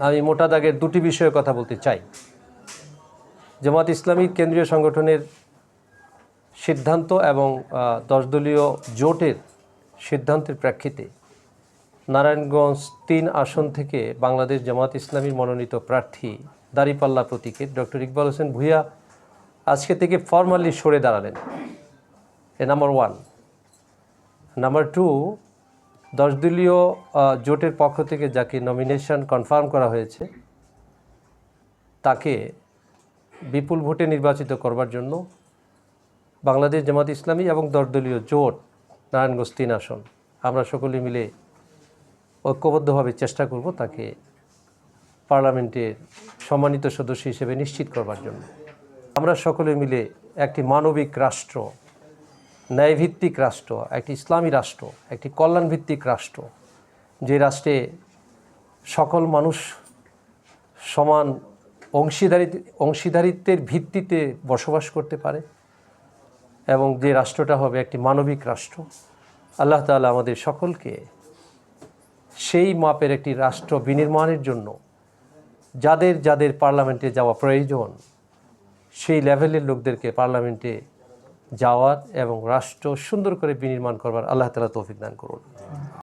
আমি মোটা দাগের দুটি বিষয়ে কথা বলতে চাই। জামাত ইসলামীর কেন্দ্রীয় সংগঠনের সিদ্ধান্ত এবং 10 দলীয় জোটের সিদ্ধান্তের প্রেক্ষিতে নারায়ণগঞ্জ 3 আসন থেকে বাংলাদেশ জামাত ইসলামীর মনোনীত প্রার্থী দাঁড়িপাল্লা প্রতীকের ডক্টর ইকবাল হোসেন ভূঁইয়া আজকে থেকে ফরমালি সরে দাঁড়ালেন। নাম্বার 1। নাম্বার 2, 10 দলীয় জোটের পক্ষ থেকে যাকে নমিনেশন কনফার্ম করা হয়েছে তাকে বিপুল ভোটে নির্বাচিত করবার জন্য বাংলাদেশ জামাত ইসলামী এবং 10 দলীয় জোট নারায়ণগঞ্জ 3 আসন আমরা সকলে মিলে ঐক্যবদ্ধভাবে চেষ্টা করব তাকে পার্লামেন্টের সম্মানিত সদস্য হিসেবে নিশ্চিত করবার জন্য। আমরা সকলে মিলে একটি মানবিক রাষ্ট্র, ন্যায়ভিত্তিক রাষ্ট্র, একটি ইসলামী রাষ্ট্র, একটি কল্যাণভিত্তিক রাষ্ট্র, যে রাষ্ট্রে সকল মানুষ সমান অংশীদারিত্বের ভিত্তিতে বসবাস করতে পারে এবং যে রাষ্ট্রটা হবে একটি মানবিক রাষ্ট্র। আল্লাহ তাআলা আমাদের সকলকে সেই মাপের একটি রাষ্ট্র বিনির্মাণের জন্য যাদের যাদের পার্লামেন্টে যাওয়া প্রয়োজন সেই লেভেলের লোকদেরকে পার্লামেন্টে যাওয়ার এবং রাষ্ট্র সুন্দর করে বিনির্মাণ করবার আল্লাহ তাআলা তৌফিক দান করুন।